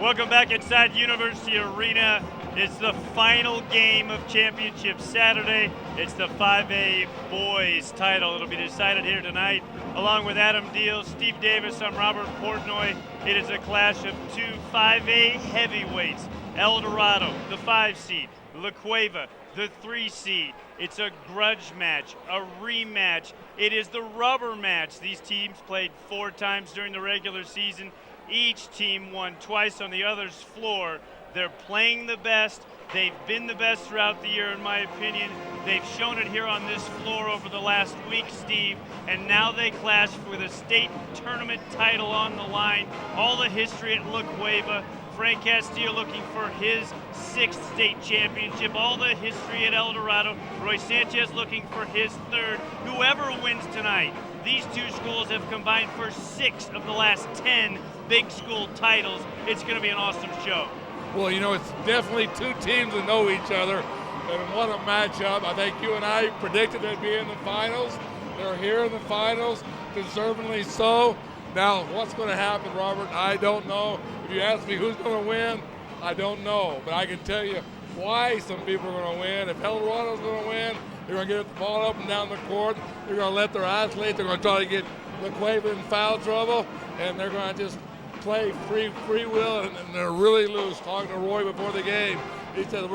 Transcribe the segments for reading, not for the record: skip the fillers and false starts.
Welcome back inside University Arena. It's the final game of Championship Saturday. It's the 5A boys title. It'll be decided here tonight. Along with Adam Deal, Steve Davis, I'm Robert Portnoy. It is a clash of two 5A heavyweights. El Dorado, the 5 seed. La Cueva, the 3 seed. It's a grudge match, a rematch. It is the rubber match. These teams played 4 times during the regular season. Each team won twice on the other's floor. They're playing the best. They've been the best throughout the year, in my opinion. They've shown it here on this floor over the last week, Steve, and now they clash with a state tournament title on the line. All the history at La Cueva. Frank Castillo looking for his 6th state championship. All the history at El Dorado. Roy Sanchez looking for his 3rd. Whoever wins tonight, these two schools have combined for 6 of the last 10 big school titles. It's going to be an awesome show. Well, you know, it's definitely 2 teams that know each other and want a matchup. I think you and I predicted they'd be in the finals. They're here in the finals, deservingly so. Now, what's going to happen, Robert? I don't know. If you ask me who's going to win, I don't know. But I can tell you why some people are going to win. If El Dorado's going to win, they're going to get the ball up and down the court. They're going to let their athletes, they're going to try to get La Cueva in foul trouble, and they're going to just play free will, and they're really loose. Talking to Roy before the game, he said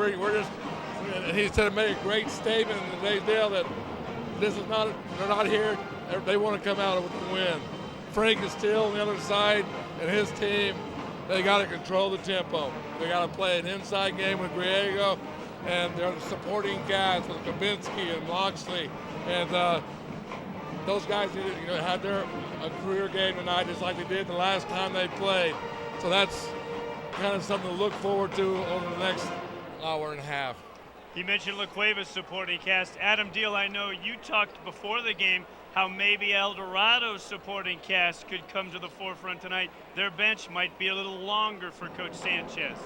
he said made a great statement in today's deal that this is not, they're not here. They want to come out with the win. Frank is still on the other side, and his team, they got to control the tempo. They got to play an inside game with Griego, and they're supporting guys with Kabinski and Loxley, and those guys had their career game tonight just like they did the last time they played. So that's kind of something to look forward to over the next hour and a half. You mentioned La Cueva's supporting cast. Adam Deal, I know you talked before the game how maybe El Dorado's supporting cast could come to the forefront tonight. Their bench might be a little longer for Coach Sanchez.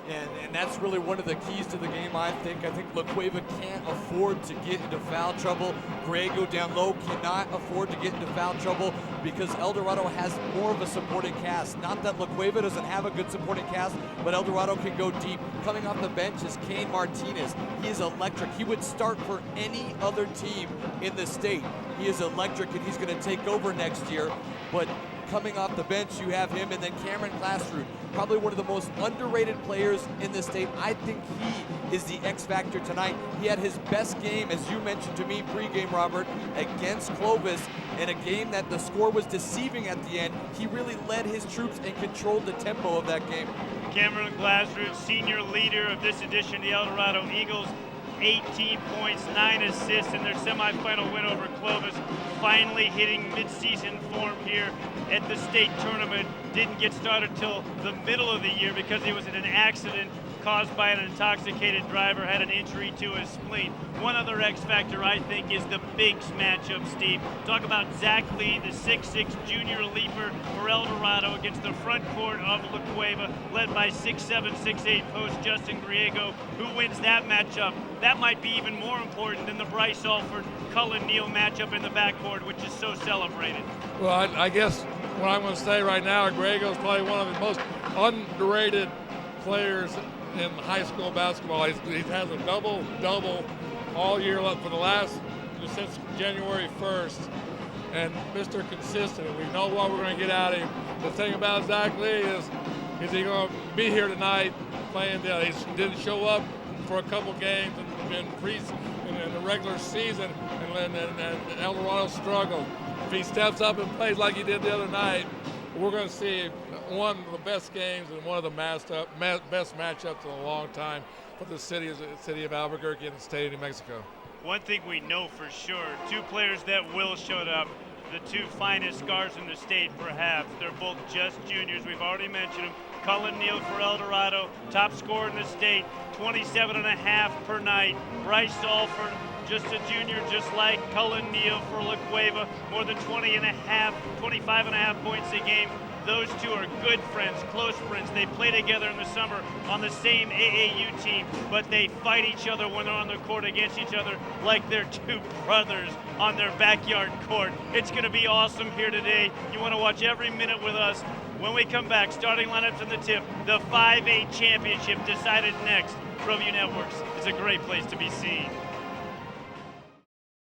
And that's really one of the keys to the game, I think. I think La Cueva can't afford to get into foul trouble. Griego down low cannot afford to get into foul trouble because El Dorado has more of a supporting cast. Not that La Cueva doesn't have a good supporting cast, but El Dorado can go deep. Coming off the bench is Kane Martinez. He is electric. He would start for any other team in the state. He is electric, and he's going to take over next year. But coming off the bench, you have him, and then Cameron Glassroot, probably one of the most underrated players in the state. I think he is the X factor tonight. He had his best game, as you mentioned to me pregame, Robert, against Clovis, in a game that the score was deceiving at the end. He really led his troops and controlled the tempo of that game. Cameron Glassroot, senior leader of this edition of the El Dorado Eagles, 18 points, 9 assists in their semifinal win over Clovis. Finally hitting midseason form here at the state tournament. Didn't get started till the middle of the year because he was in an accident caused by an intoxicated driver, had an injury to his spleen. One other X factor, I think, is the bigs matchup, Steve. Talk about Zach Lee, the 6'6 junior leaper for El Dorado against the front court of La Cueva, led by 6'7", 6'8 post Justin Griego. Who wins that matchup? That might be even more important than the Bryce Alford, Cullen Neal matchup in the backcourt, which is so celebrated. Well, I guess what I'm going to say right now, Griego is probably one of the most underrated players in high school basketball. He has a double-double all year long for the last, since January 1st, and Mr. Consistent. We know what we're going to get out of him. The thing about Zach Lee is he going to be here tonight playing? He didn't show up for a couple games in the regular season, and El Dorado struggled. If he steps up and plays like he did the other night, we're going to see one of the best games and one of the best matchups in a long time for the city of Albuquerque and the state of New Mexico. One thing we know for sure, 2 players that will show up, the 2 finest guards in the state perhaps. They're both just juniors. We've already mentioned them. Cullen Neal for El Dorado, top scorer in the state, 27.5 per night. Bryce Alford, just a junior, just like Cullen Neal for La Cueva, more than 25.5 points a game. Those 2 are good friends, close friends. They play together in the summer on the same AAU team, but they fight each other when they're on the court against each other like they're 2 brothers on their backyard court. It's going to be awesome here today. You want to watch every minute with us. When we come back, starting lineups on the tip, the 5A championship decided next. ProView Networks is a great place to be seen.